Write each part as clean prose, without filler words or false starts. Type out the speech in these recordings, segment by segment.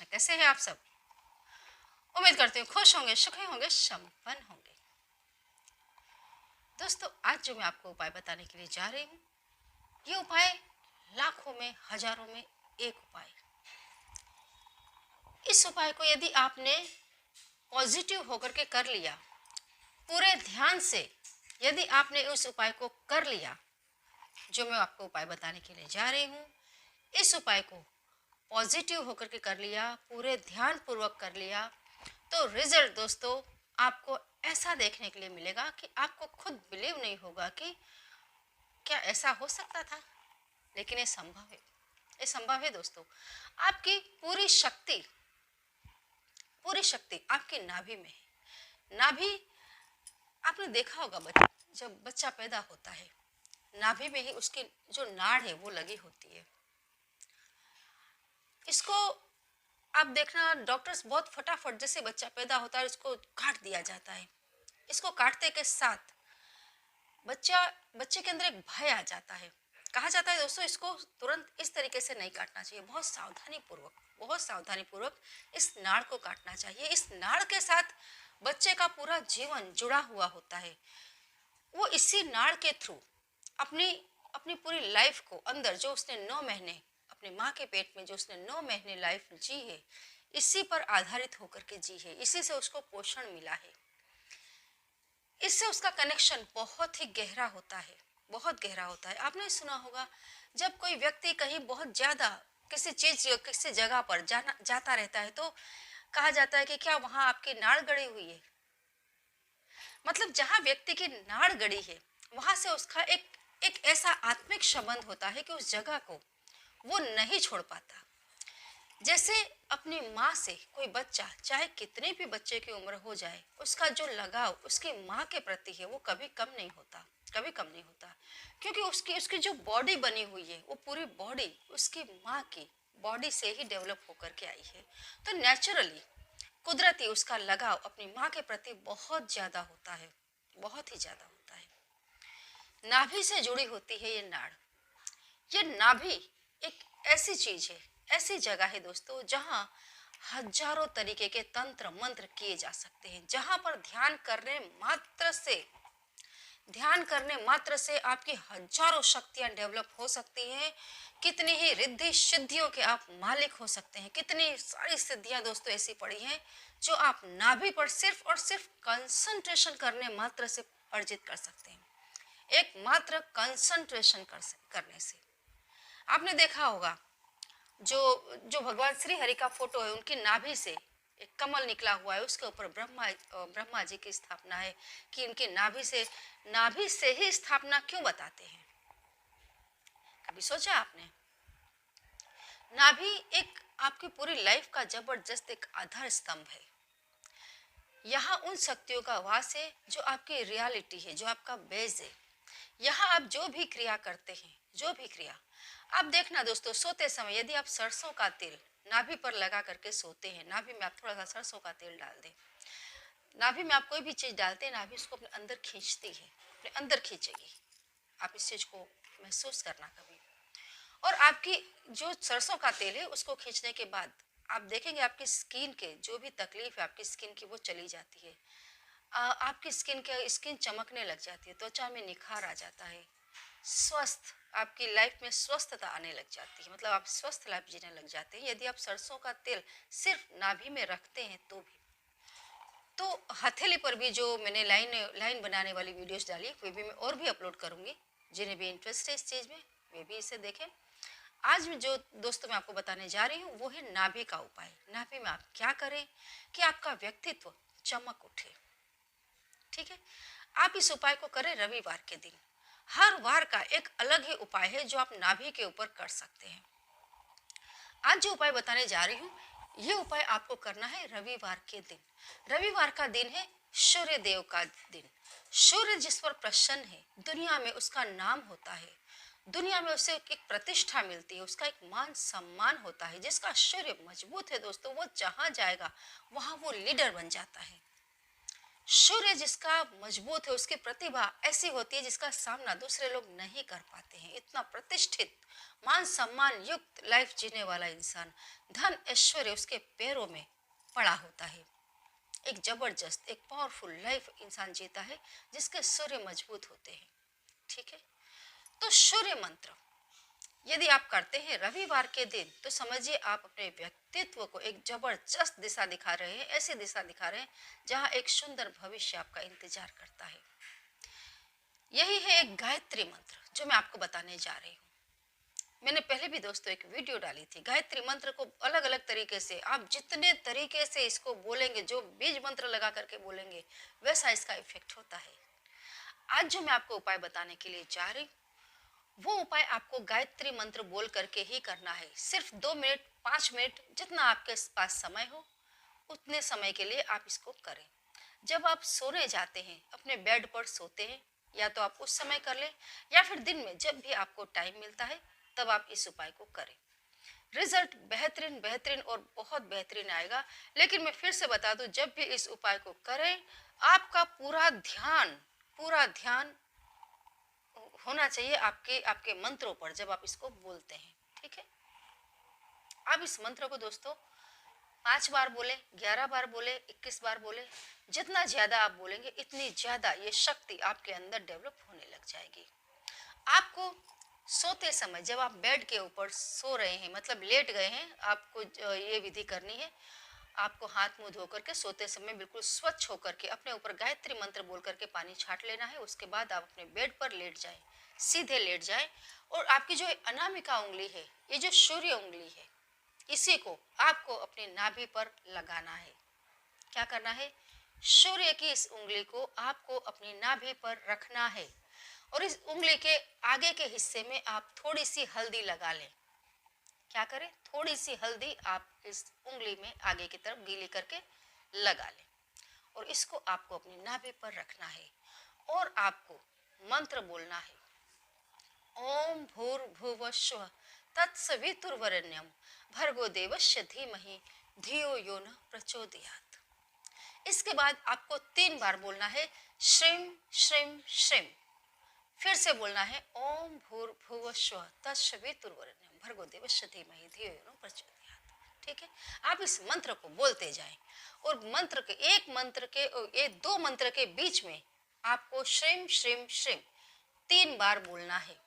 कैसे हैं आप सब। उम्मीद करती हूँ खुश होंगे, सुखी होंगे, संपन्न होंगे। दोस्तों, आज जो मैं आपको उपाय बताने के लिए जा रही हूँ, ये उपाय लाखों में, हजारों में एक उपाय। इस उपाय को यदि आपने पॉजिटिव होकर के कर लिया, पूरे ध्यान से यदि आपने उस उपाय को कर लिया, जो मैं आपको उपाय बताने के लिए जा रही हूँ, इस उपाय को पॉजिटिव होकर के कर लिया, पूरे ध्यान पूर्वक कर लिया, तो रिजल्ट दोस्तों आपको ऐसा देखने के लिए मिलेगा कि आपको खुद बिलीव नहीं होगा कि क्या ऐसा हो सकता था। लेकिन ये संभव है, ये संभव है दोस्तों। आपकी पूरी शक्ति आपकी नाभि में है। नाभि, आपने देखा होगा जब बच्चा पैदा होता है, नाभि में ही उसकी जो नाड़ है वो लगी होती है। इसको आप देखना, डॉक्टर्स बहुत फटाफट, जैसे बच्चा पैदा होता है उसको काट दिया जाता है। इसको काटने के साथ बच्चे के अंदर एक भय आ जाता है। कहा जाता है दोस्तों, इसको तुरंत इस तरीके से नहीं काटना चाहिए, बहुत सावधानी पूर्वक इस नाड़ को काटना चाहिए। इस नाड़ के साथ बच्चे का पूरा जीवन जुड़ा हुआ होता है। वो इसी नाड़ के थ्रू अपनी अपनी पूरी लाइफ को, अंदर जो उसने 9 महीने अपने माँ के पेट में जो उसने 9 महीने लाइफ जी है, इसी पर आधारित होकर के जी है, इसी से उसको पोषण मिला है। इससे उसका कनेक्शन बहुत ही गहरा होता है, बहुत गहरा होता है। आपने सुना होगा, जब कोई व्यक्ति कहीं बहुत ज्यादा किसी जगह पर जाता रहता है, तो कहा जाता है कि क्या वहां आपकी नाड़ गड़ी हुई है। मतलब जहां व्यक्ति की नाड़ गड़ी है, वहां से उसका एक ऐसा आत्मिक संबंध होता है कि उस जगह को वो नहीं छोड़ पाता। जैसे अपनी माँ से कोई बच्चा, चाहे कितने भी बच्चे की उम्र हो जाए, उसका जो लगाव उसकी माँ के प्रति है वो कभी कम नहीं होता, कभी कम नहीं होता। क्योंकि उसकी उसकी जो बॉडी बनी हुई है, वो पूरी बॉडी उसकी माँ की बॉडी से ही डेवलप होकर के आई है। तो नेचुरली, कुदरती उसका लगाव अपनी माँ के प्रति बहुत ज़्यादा होता है, बहुत ही ज़्यादा होता है। नाभि से जुड़ी होती है ये नाड़। ये नाभि एक ऐसी चीज है, ऐसी जगह है दोस्तों, जहां हजारों तरीके के तंत्र मंत्र किए जा सकते हैं, जहां पर ध्यान करने मात्र से आपकी हजारों शक्तियां डेवलप हो सकती हैं। कितनी ही रिद्धि सिद्धियों के आप मालिक हो सकते हैं। कितनी सारी सिद्धियां दोस्तों ऐसी पड़ी हैं जो आप नाभि पर सिर्फ और सिर्फ कंसंट्रेशन करने मात्र से अर्जित कर सकते हैं, एकमात्र कंसंट्रेशन करने से। आपने देखा होगा, जो जो भगवान श्री हरि का फोटो है, उनकी नाभि से एक कमल निकला हुआ है, उसके ऊपर ब्रह्मा जी की स्थापना है। कि इनकी नाभि से ही स्थापना क्यों बताते हैं, कभी सोचा आपने? नाभि एक आपकी पूरी लाइफ का जबरदस्त एक आधार स्तंभ है। यहाँ उन शक्तियों का वास है जो आपकी रियलिटी है, जो आपका बेस है। यहाँ आप जो भी क्रिया करते हैं, जो भी क्रिया आप देखना दोस्तों, सोते समय यदि आप सरसों का तेल नाभि पर लगा करके सोते हैं, नाभि में आप थोड़ा सा सरसों का तेल डाल दें, नाभि में आप कोई भी चीज़ डालते हैं, नाभि उसको अपने अंदर खींचती है, अपने अंदर खींचेगी। आप इस चीज़ को महसूस करना कभी। और आपकी जो सरसों का तेल है, उसको खींचने के बाद आप देखेंगे आपकी स्किन के जो भी तकलीफ है आपकी स्किन की, वो चली जाती है। आपकी स्किन चमकने लग जाती है, त्वचा में निखार आ जाता है, स्वस्थ आपकी लाइफ में स्वस्थता आने लग जाती है। मतलब आप स्वस्थ लाइफ जीने लग जाते हैं यदि आप सरसों का तेल सिर्फ नाभि में रखते हैं तो भी। तो हथेली पर भी जो मैंने लाइन बनाने वाली वीडियोस डाली, वे भी मैं और भी अपलोड करूंगी। जिन्हें भी इंटरेस्ट है इस चीज़ में, वे भी इसे देखें। आज में जो दोस्तों मैं आपको बताने जा रही हूँ वो है नाभि का उपाय। नाभि में आप क्या करें कि आपका व्यक्तित्व चमक उठे। ठीक है, आप इस उपाय को करें रविवार के दिन। हर वार का एक अलग ही उपाय है जो आप नाभि के ऊपर कर सकते हैं। आज जो उपाय बताने जा रही हूँ, ये उपाय आपको करना है रविवार के दिन। रविवार का दिन है सूर्य देव का दिन। सूर्य जिस पर प्रसन्न है, दुनिया में उसका नाम होता है, दुनिया में उसे एक प्रतिष्ठा मिलती है, उसका एक मान सम्मान होता है। जिसका सूर्य मजबूत है दोस्तों, वो जहां जाएगा वहां वो लीडर बन जाता है। सूर्य जिसका मजबूत है, उसकी प्रतिभा ऐसी होती है जिसका सामना दूसरे लोग नहीं कर पाते हैं। इतना प्रतिष्ठित, मान सम्मान युक्त लाइफ जीने वाला इंसान, धन ऐश्वर्य उसके पैरों में पड़ा होता है। एक जबरदस्त, एक पावरफुल लाइफ इंसान जीता है जिसके सूर्य मजबूत होते हैं। ठीक है, तो सूर्य मंत्र यदि आप करते हैं रविवार के दिन, तो समझिए आप अपने व्यक्तित्व को एक जबरदस्त दिशा दिखा रहे हैं, ऐसी दिशा दिखा रहे हैं जहां एक सुंदर भविष्य आपका इंतजार करता है। यही है एक गायत्री मंत्र जो मैं आपको बताने जा रही हूँ। मैंने पहले भी दोस्तों एक वीडियो डाली थी। गायत्री मंत्र को अलग अलग तरीके से आप जितने तरीके से इसको बोलेंगे, जो बीज मंत्र लगा करके बोलेंगे, वैसा इसका इफेक्ट होता है। आज जो मैं आपको उपाय बताने के लिए जा रही हूँ, वो उपाय आपको गायत्री मंत्र बोल करके ही करना है। सिर्फ 2 मिनट, 5 मिनट, जितना आपके पास समय हो उतने समय के लिए आप इसको करें। जब आप सोने जाते हैं, अपने बेड पर सोते हैं, या तो आप उस समय कर लें, या फिर दिन में जब भी आपको टाइम मिलता है तब आप इस उपाय को करें। रिजल्ट बेहतरीन बेहतरीन और बहुत बेहतरीन आएगा। लेकिन मैं फिर से बता दूं, जब भी इस उपाय को करें, आपका पूरा ध्यान होना चाहिए आपके आपके मंत्रों पर जब आप इसको बोलते हैं। ठीक है, आप इस मंत्र को दोस्तों 5 बार बोले, 11 बार बोले, 21 बार बोले, जितना ज्यादा आप बोलेंगे इतनी ज्यादा ये शक्ति आपके अंदर डेवलप होने लग जाएगी। आपको सोते समय, जब आप बेड के ऊपर सो रहे हैं, मतलब लेट गए हैं, आपको ये विधि करनी है। आपको हाथ मुंह धो करके सोते समय बिल्कुल स्वच्छ होकर के अपने ऊपर गायत्री मंत्र बोल करके पानी छाट लेना है। उसके बाद आप अपने बेड पर लेट जाएं, सीधे लेट जाएं, और आपकी जो अनामिका उंगली है, ये जो सूर्य उंगली है, इसी को आपको अपनी नाभि पर लगाना है। क्या करना है? सूर्य की इस उंगली को आपको अपनी नाभि पर रखना है, और इस उंगली के आगे के हिस्से में आप थोड़ी सी हल्दी लगा लें। क्या करें? थोड़ी सी हल्दी आप इस उंगली में आगे की तरफ गीली करके लगा लें, और इसको आपको अपनी नाभि पर रखना है, और आपको मंत्र बोलना है, ओम भूर्भुवस्सुः तत्सवितुर्वरेण्यं भर्गो देवस्य धीमहि धियो यो न प्रचोदयात्। इसके बाद आपको 3 बार बोलना है, श्रीम श्रीम श्रीम। फिर से बोलना है, ओम भूर्भुवस्सुः तत्सवितुर्वरेण्यं भर्गो देवस्य धीमहि धियो यो न प्रचोदयात्। ठीक है, आप इस मंत्र को बोलते जाएं, और मंत्र के ये 2 मंत्र के बीच में आपको श्रीम श्रीम श्रीम 3 बार बोलना है।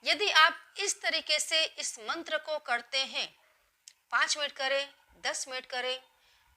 यदि आप इस तरीके से इस मंत्र को करते हैं, 5 मिनट करें, 10 मिनट करें,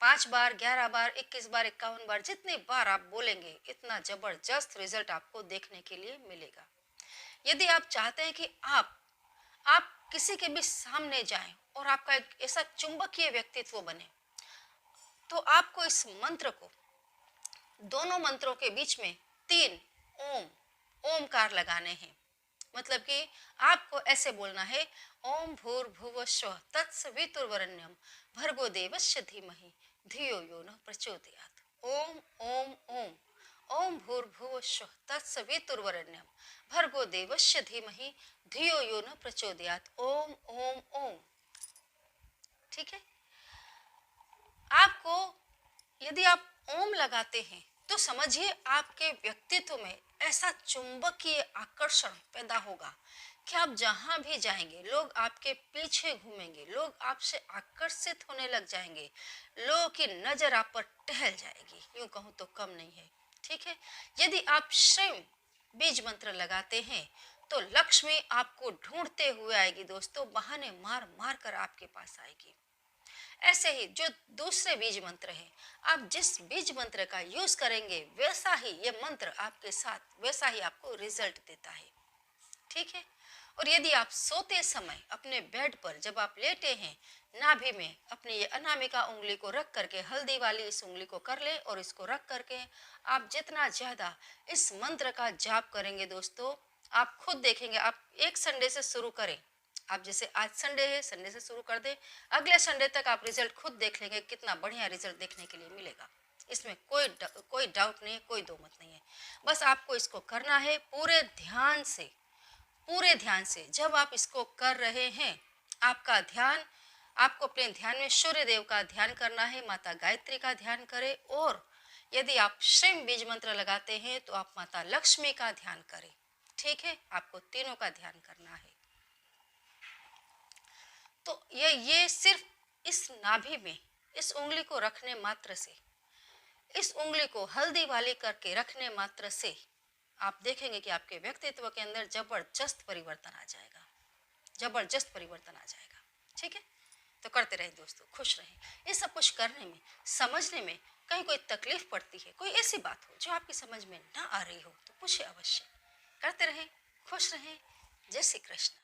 5 बार, 11 बार, 21 बार, 51 बार, जितने बार आप बोलेंगे इतना जबरदस्त रिजल्ट आपको देखने के लिए मिलेगा। यदि आप चाहते हैं कि आप किसी के भी सामने जाएं और आपका एक ऐसा चुंबकीय व्यक्तित्व बने, तो आपको इस मंत्र को, दोनों मंत्रों के बीच में 3 ओम ओमकार लगाने हैं। मतलब कि आपको ऐसे बोलना है, ओम भूर्भुवस्सुः तत्सवितुर्वरेण्यं भर्गो देवस्य धीमहि धियो यो न प्रचोदयात्। ओम ओम ओम, ओम भूर्भुवस्सुः तत्सवितुर्वरेण्यं भर्गो देवस्य धीमहि धियो यो न प्रचोदयात्। ओम ओम ओम। ठीक है, आपको यदि आप ओम लगाते हैं तो समझिए आपके व्यक्तित्व में ऐसा चुंबकीय आकर्षण पैदा होगा कि आप जहां भी जाएंगे लोग आपके पीछे घूमेंगे, लोग आपसे आकर्षित होने लग जाएंगे, लोगों की नजर आप पर टहल जाएगी, यूं कहूं तो कम नहीं है। ठीक है, यदि आप श्रीम बीज मंत्र लगाते हैं तो लक्ष्मी आपको ढूंढते हुए आएगी दोस्तों, बहाने मार मार कर आपके पास आएगी। ऐसे ही जो दूसरे बीज मंत्र हैं, आप जिस बीज मंत्र का यूज करेंगे वैसा ही ये मंत्र आपके साथ वैसा ही आपको रिजल्ट देता है। ठीक है, और यदि आप सोते समय अपने बेड पर जब आप लेटे हैं, नाभि में अपनी ये अनामिका उंगली को रख करके, हल्दी वाली इस उंगली को कर ले, और इसको रख करके आप जितना ज्यादा इस मंत्र का जाप करेंगे दोस्तों, आप खुद देखेंगे। आप एक संडे से शुरू करें, आप जैसे आज संडे है, संडे से शुरू कर दे, अगले संडे तक आप रिजल्ट खुद देख लेंगे, कितना बढ़िया रिजल्ट देखने के लिए मिलेगा। इसमें कोई डाउट नहीं है, कोई दो मत नहीं है। बस आपको इसको करना है पूरे ध्यान से। जब आप इसको कर रहे हैं, आपको अपने ध्यान में सूर्य देव का ध्यान करना है, माता गायत्री का ध्यान करें, और यदि आप श्रीम बीज मंत्र लगाते हैं तो आप माता लक्ष्मी का ध्यान करें। ठीक है, आपको तीनों का ध्यान करना है। तो ये सिर्फ इस नाभि में इस उंगली को रखने मात्र से, इस उंगली को हल्दी वाली करके रखने मात्र से आप देखेंगे कि आपके व्यक्तित्व के अंदर जबरदस्त परिवर्तन आ जाएगा, जबरदस्त परिवर्तन आ जाएगा। ठीक है, तो करते रहें दोस्तों, खुश रहें। ये सब कुछ करने में, समझने में कहीं कोई तकलीफ पड़ती है, कोई ऐसी बात हो जो आपकी समझ में ना आ रही हो तो पूछे अवश्य। करते रहें, खुश रहें। जय श्री कृष्ण।